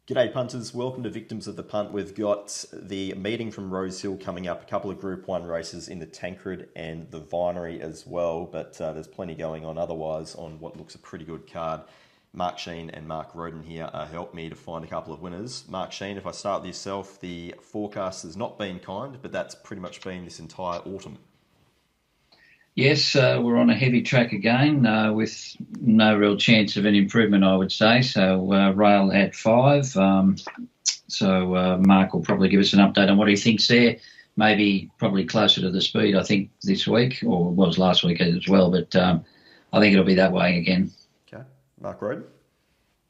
G'day punters, welcome to Victims of the Punt. We've got the meeting from Rosehill coming up, a couple of Group 1 races in the Tancred and the Vinery as well, but there's plenty going on otherwise on what looks a pretty good card. Mark Shean and Mark Rhoden here helped me to find a couple of winners. Mark Shean, if I start with yourself, the forecast has not been kind, but that's pretty much been this entire autumn. Yes, we're on a heavy track again with no real chance of an improvement, I would say. So rail at 5. Mark will probably give us an update on what he thinks there. Maybe probably closer to the speed, I think, this week, or it was last week as well. But I think it'll be that way again. Okay. Mark Rhoden?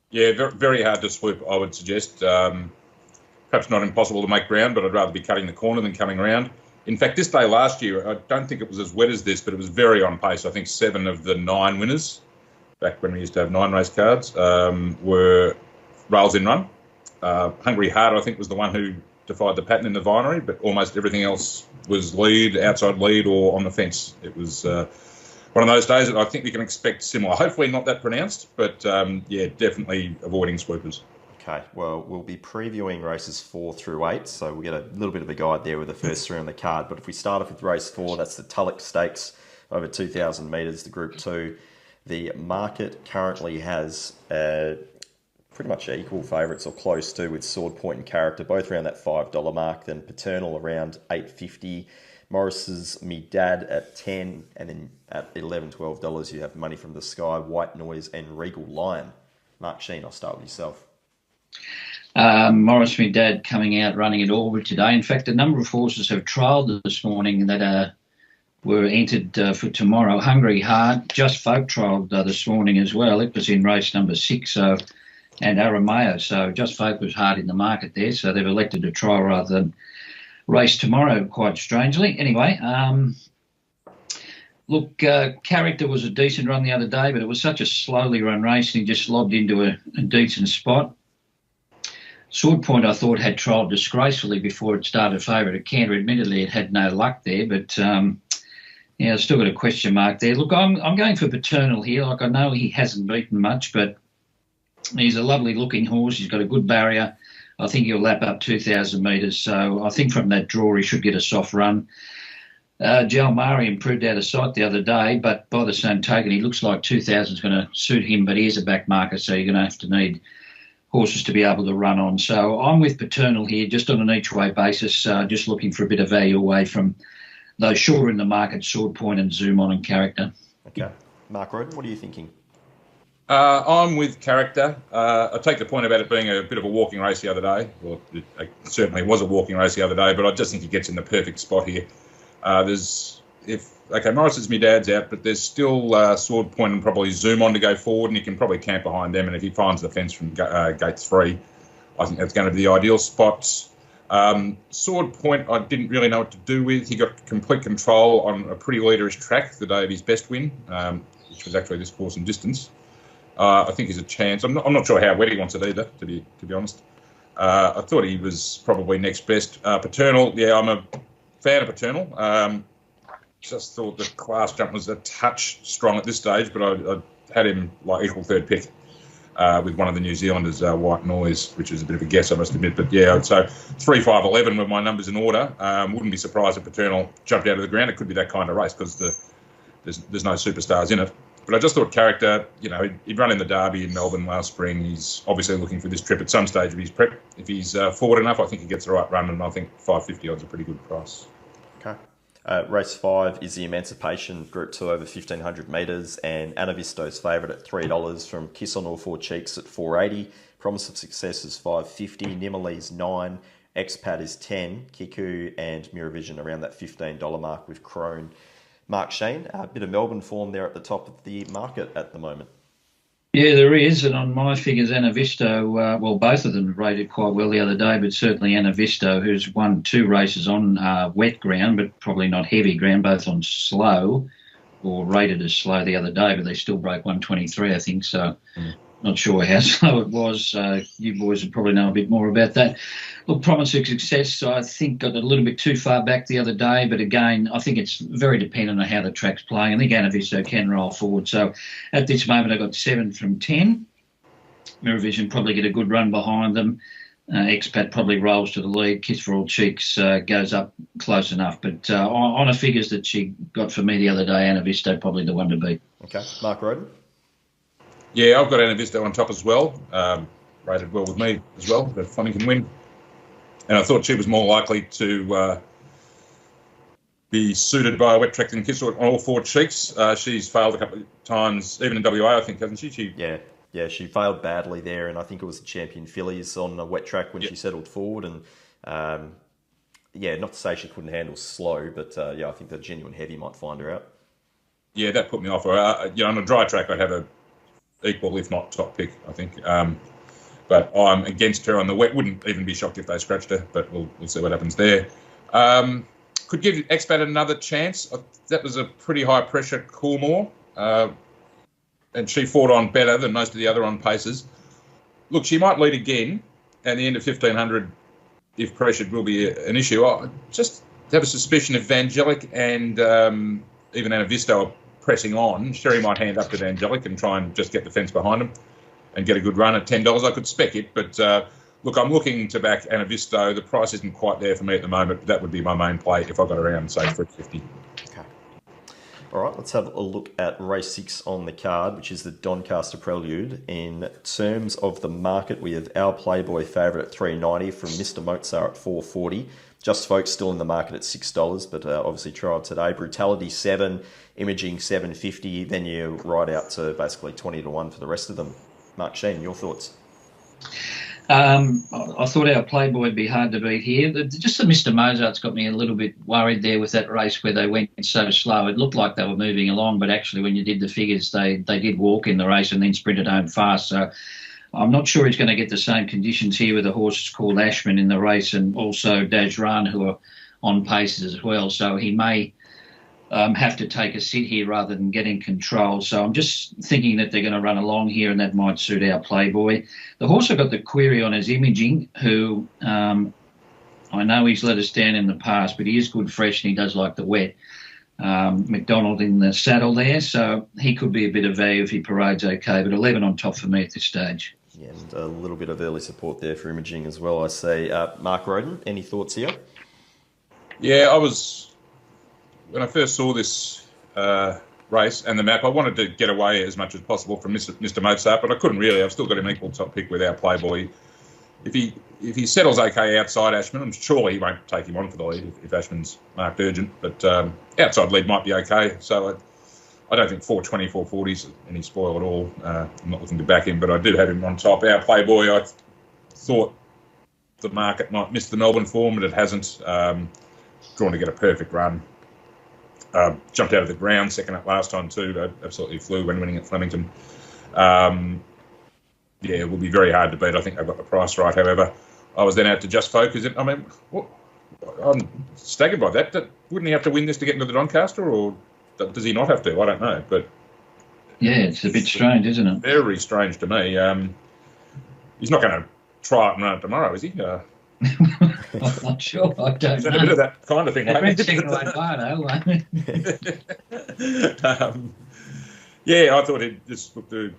Yeah, very hard to swoop, I would suggest. Perhaps not impossible to make ground, but I'd rather be cutting the corner than coming round. In fact, this day last year, I don't think it was as wet as this, but it was very on pace. I think 7 of the 9 winners, back when we used to have 9 race cards, were rails in run. Hungry Heart, I think, was the one who defied the pattern in the Vinery, but almost everything else was lead, outside lead, or on the fence. It was one of those days that I think we can expect similar. Hopefully not that pronounced, but yeah, definitely avoiding swoopers. Okay, well, we'll be previewing races 4 through 8, so we'll get a little bit of a guide there with the first 3 on the card. But if we start off with race 4, that's the Tulloch Stakes, over 2,000 metres, the Group 2. The market currently has pretty much equal favourites or close to, with Sword Point and Character, both around that $5 mark, then Paternal around $8.50, Morris's Me Dad at 10, and then at $11, $12 you have Money from the Sky, White Noise and Regal Lion. Mark Shean, I'll start with yourself. Morris, my dad, coming out running it all today. In fact, a number of horses have trialled this morning that were entered for tomorrow. Hungry Heart, Just Folk trialled this morning as well. It was in race number 6, and Arameo. So Just Folk was hard in the market there, so they've elected to trial rather than race tomorrow, quite strangely. Anyway, look, Character was a decent run the other day, but it was such a slowly run race and he just lobbed into a decent spot. Sword Point, I thought, had trialled disgracefully before it started favourite at Canterbury. Admittedly, it had no luck there, but yeah, I've still got a question mark there. Look, I'm going for Paternal here. Like, I know he hasn't beaten much, but he's a lovely-looking horse. He's got a good barrier. I think he'll lap up 2,000 metres, so I think from that draw he should get a soft run. Jalmari improved out of sight the other day, but by the same token, he looks like 2,000 is going to suit him, but he is a back marker, so you're going to have to need horses to be able to run on. So I'm with Paternal here, just on an each-way basis, just looking for a bit of value away from those shorter in the market, Sword Point and Zoom On and Character. Okay. Mark Rhoden, what are you thinking? I'm with Character. I take the point about it being a bit of a walking race the other day. Well, it certainly was a walking race the other day, but I just think he gets in the perfect spot here. Morris's Me Dad's out, but there's still Sword Point and probably Zoom On to go forward, and he can probably camp behind them. And if he finds the fence from gate 3, I think that's going to be the ideal spot. Sword Point, I didn't really know what to do with. He got complete control on a pretty leaderish track the day of his best win, which was actually this course and distance. I think he's a chance. I'm not sure how wet he wants it either, to be honest. I thought he was probably next best. Paternal, yeah, I'm a fan of Paternal. Just thought the class jump was a touch strong at this stage, but I had him like equal third pick with one of the New Zealanders, White Noise, which is a bit of a guess, I must admit. But yeah, so 3, 5, 11 were my numbers in order. Wouldn't be surprised if Paternal jumped out of the ground. It could be that kind of race because there's no superstars in it. But I just thought Character, you know, he'd run in the Derby in Melbourne last spring. He's obviously looking for this trip at some stage of his prep. If he's forward enough, I think he gets the right run, and I think 550 odds a pretty good price. Okay. Race 5 is the Emancipation Group 2 over 1,500 metres, and Anavisto's favourite at $3 from Kiss on All Four Cheeks at $4.80. Promise of Success is $5.50. Nimali's $9. Expat is $10. Kiku and Miravision around that $15 mark with Crone. Mark Shean, a bit of Melbourne form there at the top of the market at the moment. Yeah, there is, and on my figures, Anavisto, well, both of them rated quite well the other day, but certainly Anavisto, who's won 2 races on wet ground, but probably not heavy ground, both on slow, or rated as slow the other day, but they still broke 123, I think, so not sure how slow it was. You boys would probably know a bit more about that. Look, Promise of Success, I think, got a little bit too far back the other day, but again, I think it's very dependent on how the track's playing. I think Anavisto can roll forward. So at this moment, I got 7 from 10. Miravision probably get a good run behind them. Expat probably rolls to the lead. Kiss for All Cheeks goes up close enough. But on the figures that she got for me the other day, Anavisto probably the one to beat. Okay. Mark Rhoden? Yeah, I've got Anavisto on top as well. Rated well with me as well, that Flemington win. And I thought she was more likely to be suited by a wet track than Kiss on all 4 cheeks. She's failed a couple of times, even in WA, I think, hasn't she? Yeah, she failed badly there, and I think it was the Champion Fillies on a wet track when she settled forward. And not to say she couldn't handle slow, but I think the genuine heavy might find her out. Yeah, that put me off her. On a dry track, I'd have a equal, if not top pick, I think. But I'm against her on the wet. Wouldn't even be shocked if they scratched her, but we'll see what happens there. Could give Expat another chance. That was a pretty high pressure Coolmore. And she fought on better than most of the other on paces. Look, she might lead again, and the end of 1500, if pressured, will be an issue. I just have a suspicion if Vangelic and even Anavisto are pressing on. Sherry might hand up to Vangelic and try and just get the fence behind them and get a good run at $10. I could spec it, but look, I'm looking to back Anavisto. The price isn't quite there for me at the moment. That would be my main play if I got around, say, $3.50. Okay. All right, let's have a look at race 6 on the card, which is the Doncaster Prelude. In terms of the market, we have our Playboy favourite at $3.90 from Mr. Mozart at $4.40. Just Folks still in the market at $6, but obviously trialled today. Brutality $7, Imaging $7.50. Then you ride out to basically 20 to 1 for the rest of them. Mark Shean, your thoughts? I thought our Playboy would be hard to beat here. Just the Mr. Mozart's got me a little bit worried there with that race where they went so slow. It looked like they were moving along, but actually when you did the figures, they did walk in the race and then sprinted home fast. So I'm not sure he's going to get the same conditions here with the horses called Ashman in the race and also Dajran, who are on paces as well. So he may have to take a sit here rather than get in control. So I'm just thinking that they're going to run along here and that might suit our Playboy. The horse I've got the query on is Imaging, who I know he's let us down in the past, but he is good fresh and he does like the wet. McDonald in the saddle there, so he could be a bit of value if he parades okay, but 11 on top for me at this stage. Yeah, and a little bit of early support there for Imaging as well, I see. Mark Rhoden, any thoughts here? Yeah, when I first saw this race and the map, I wanted to get away as much as possible from Mr. Mozart, but I couldn't really. I've still got an equal top pick with our Playboy. If he settles okay outside Ashman, I'm sure he won't take him on for the lead if Ashman's marked urgent, but outside lead might be okay. So I don't think 420, 440 is any spoil at all. I'm not looking to back him, but I did have him on top. Our Playboy, I thought the market might miss the Melbourne form, but it hasn't. Drawn to get a perfect run. Jumped out of the ground second up last time too. Absolutely flew when winning at Flemington. It will be very hard to beat. I think they've got the price right. However, I was then out to Just Focus. I'm staggered by that. Wouldn't he have to win this to get into the Doncaster, or does he not have to? I don't know. But yeah, it's a bit strange, isn't it? Very strange to me. He's not going to try it and run it tomorrow, is he? I'm not sure. I don't know. A bit of that kind of thing. I thought he just looked at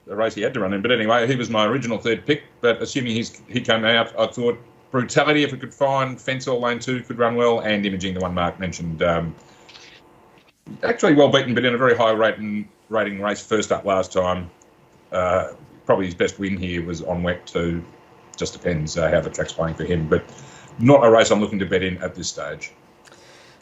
a race he had to run in. But anyway, he was my original third pick. But assuming he came out, I thought Brutality, if we could find, Fence All Lane 2 could run well, and Imaging, the one Mark mentioned. Actually well beaten, but in a very high rating race first up last time. Probably his best win here was on wet too. Just depends how the track's playing for him, but not a race I'm looking to bet in at this stage.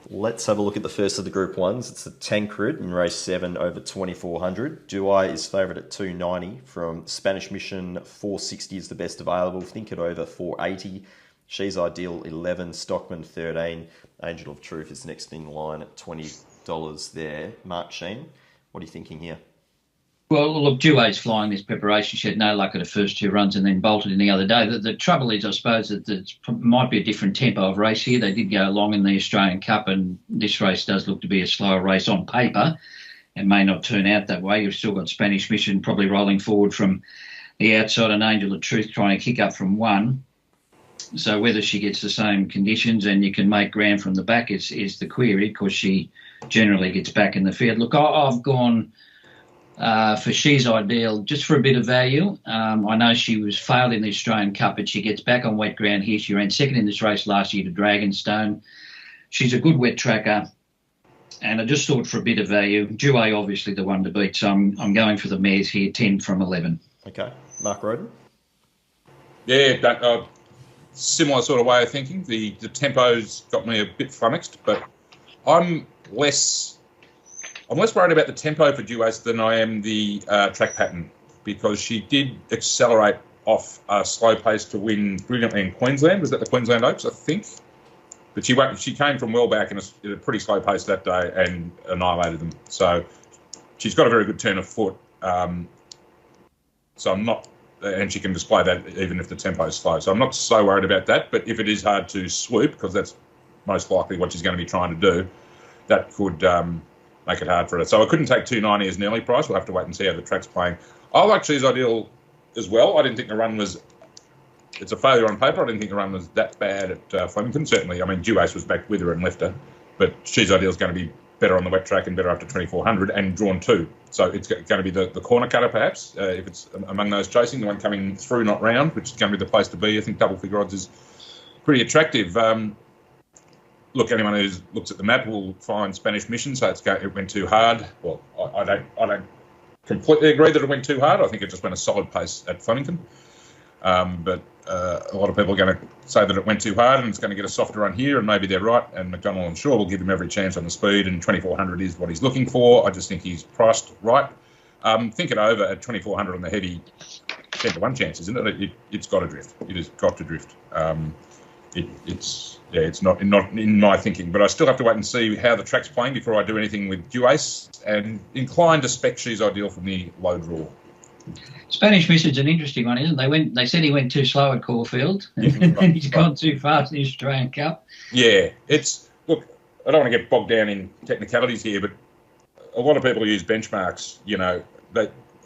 Let's have a look at the first of the Group 1s. It's the Tancred in race 7 over 2,400. Douai is favourite at 290 from Spanish Mission. 460 is the best available. Think it over 480. She's Ideal 11. Stockman 13. Angel of Truth is next in line at $20 there. Mark Shean, what are you thinking here? Well, look, Douai's flying this preparation. She had no luck at the first 2 runs and then bolted in the other day. The trouble is, I suppose, that it might be a different tempo of race here. They did go along in the Australian Cup, and this race does look to be a slower race on paper and may not turn out that way. You've still got Spanish Mission probably rolling forward from the outside and Angel of Truth trying to kick up from 1. So whether she gets the same conditions and you can make ground from the back is the query, because she generally gets back in the field. Look, I've gone for She's Ideal, just for a bit of value. I know she was failed in the Australian Cup, but she gets back on wet ground here. She ran second in this race last year to Dragonstone. She's a good wet tracker, and I just thought for a bit of value, Duet obviously the one to beat, so I'm going for the mares here, 10 from 11. Okay. Mark Rhoden? Yeah, similar sort of way of thinking. The tempo's got me a bit flummoxed, but I'm less worried about the tempo for Duet than I am the track pattern, because she did accelerate off a slow pace to win brilliantly in Queensland. Was that the Queensland Oaks, I think? But she came from well back in a pretty slow pace that day and annihilated them. So she's got a very good turn of foot. So I'm not, and she can display that even if the tempo is slow. So I'm not so worried about that. But if it is hard to swoop, because that's most likely what she's going to be trying to do, that could make it hard for her. So I couldn't take 290 as an early price. We'll have to wait and see how the track's playing. I like She's Ideal as well. I didn't think the run was... It's a failure on paper. I didn't think the run was that bad at Flemington. Certainly, I mean, Duace was back with her and left her. But She's Ideal is going to be better on the wet track and better after 2400 and drawn 2. So it's going to be the corner cutter, perhaps, if it's among those chasing, the one coming through, not round, which is going to be the place to be. I think double figure odds is pretty attractive. Look, anyone who looks at the map will find Spanish Mission, so it went too hard. Well, I don't completely agree that it went too hard. I think it just went a solid pace at Flemington. But a lot of people are going to say that it went too hard and it's going to get a softer run here, and maybe they're right. And McDonald and Shaw will give him every chance on the speed, and 2400 is what he's looking for. I just think he's priced right. Think it over at 2400 on the heavy 10-1 chance, isn't it? It's got to drift. It has got to drift. It's not in my thinking, but I still have to wait and see how the track's playing before I do anything with Duace, and inclined to spec She's Ideal from the low draw. Spanish Mission's an interesting one, isn't it? They said he went too slow at Caulfield, and he's gone too fast in the Australian Cup. Yeah, look, I don't want to get bogged down in technicalities here, but a lot of people use benchmarks.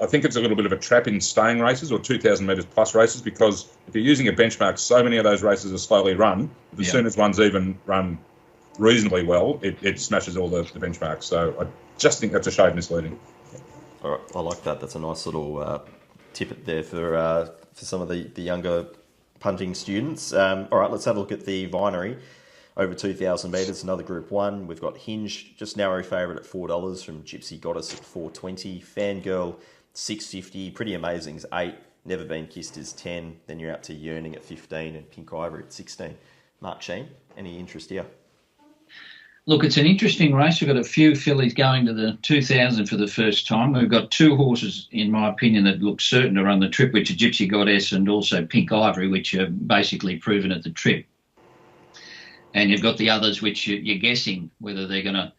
I think it's a little bit of a trap in staying races or 2,000 metres plus races, because if you're using a benchmark, so many of those races are slowly run. As soon as one's even run reasonably well, it smashes all the benchmarks. So I just think that's a shade misleading. All right, I like that. That's a nice little tip there for some of the younger punting students. All right, let's have a look at the Vinery. Over 2,000 metres, another Group 1. We've got Hinge, just narrow favourite at $4 from Gypsy Goddess at $4.20. Fangirl, $6.50. Pretty Amazing is $8. Never Been Kissed is $10. Then you're out to Yearning at $15 and Pink Ivory at $16. Mark Shean, any interest here? Look, it's an interesting race. We've got a few fillies going to the 2,000 for the first time. We've got two horses, in my opinion, that look certain to run the trip, which are Gypsy Goddess and also Pink Ivory, which are basically proven at the trip. And you've got the others, which you're guessing whether they're going to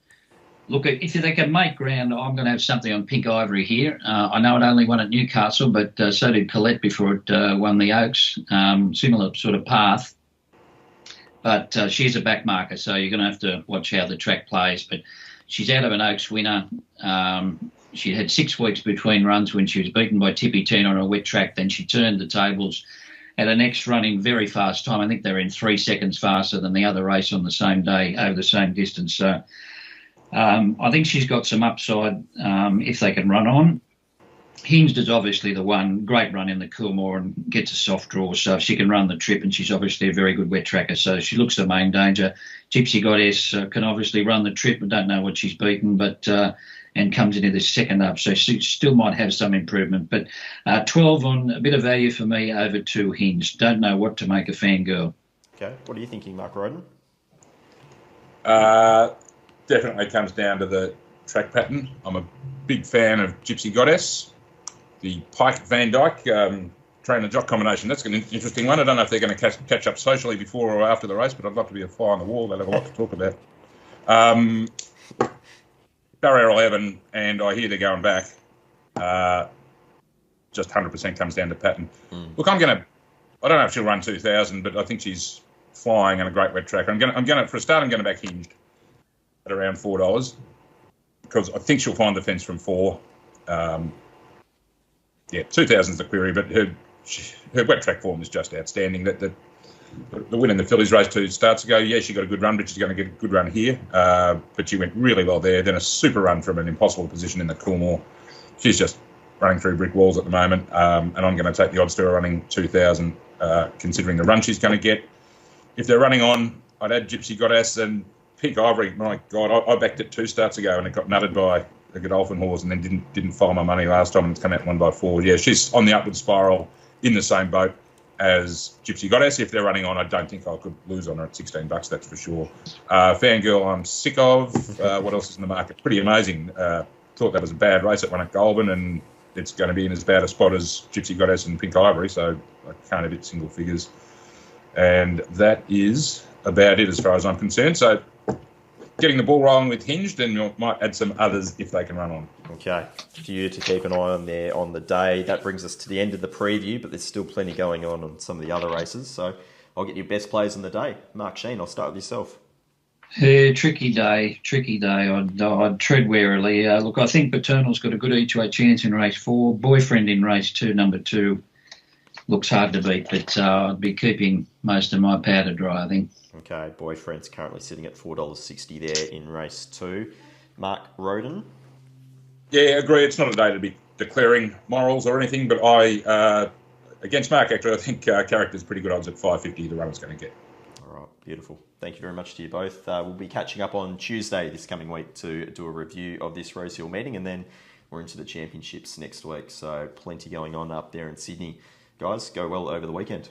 look at. If they can make ground, I'm going to have something on Pink Ivory here. I know it only won at Newcastle, but so did Colette before it won the Oaks. Similar sort of path. But she's a back marker, so you're going to have to watch how the track plays. But she's out of an Oaks winner. She had 6 weeks between runs when she was beaten by Tippy Teen on a wet track. Then she turned the tables at her next run in very fast time. I think they were in 3 seconds faster than the other race on the same day over the same distance. So I think she's got some upside if they can run on. Hinged is obviously the one. Great run in the Coolmore and gets a soft draw. So if she can run the trip, and she's obviously a very good wet tracker, so she looks the main danger. Gypsy Goddess can obviously run the trip. I don't know what she's beaten, but and comes into the second up, so she still might have some improvement. But 12 on a bit of value for me over 2 Hinged. Don't know what to make of Fangirl. Okay, what are you thinking, Mark Rhoden? Definitely comes down to the track pattern. I'm a big fan of Gypsy Goddess. The Pike Van Dyke trainer-jock combination, that's an interesting one. I don't know if they're going to catch up socially before or after the race, but I'd love to be a fly on the wall. They'll have a lot to talk about. Barrier 11, and I hear they're going back. Just 100% comes down to pattern. Look, I don't know if she'll run 2,000, but I think she's flying on a great wet track. I'm going to for a start, I'm going to back Hinged at around $4 because I think she'll find the fence from 4. 2,000 is the query, but her wet track form is just outstanding. The win in the Phillies race 2 starts ago, she got a good run, but she's going to get a good run here. But she went really well there. Then a super run from an impossible position in the Coolmore. she's just running through brick walls at the moment, and I'm going to take the odds to her running 2,000, considering the run she's going to get. If they're running on, I'd add Gypsy Goddess and Pink Ivory. My God, I backed it 2 starts ago and it got nutted by a Godolphin horse, and then didn't follow my money last time, and it's come out and won by 4. Yeah, she's on the upward spiral in the same boat as Gypsy Goddess. If they're running on, I don't think I could lose on her at $16, that's for sure. Fangirl, I'm sick of. What else is in the market? Pretty amazing. Thought that was a bad race. It won at Goulburn, and it's going to be in as bad a spot as Gypsy Goddess and Pink Ivory, so I can't hit single figures. And that is about it as far as I'm concerned. So getting the ball rolling with Hinged, and we might add some others if they can run on. Okay, for you to keep an eye on there on the day. That brings us to the end of the preview, but there's still plenty going on some of the other races. So I'll get your best players on the day. Mark, Shean, I'll start with yourself. Yeah, tricky day. I'd tread warily. Look, I think Paternal's got a good each-way chance in race 4. Boyfriend in race 2, number 2, looks hard to beat, but I'd be keeping most of my powder dry, I think. Okay, Boyfriend's currently sitting at $4.60 there in race 2. Mark, Rhoden? Yeah, agree. It's not a day to be declaring morals or anything, but against Mark, actually, I think Character's pretty good odds at $5.50 the runner's going to get. All right, beautiful. Thank you very much to you both. We'll be catching up on Tuesday this coming week to do a review of this Rosehill meeting, and then we're into the championships next week, so plenty going on up there in Sydney. Guys, go well over the weekend.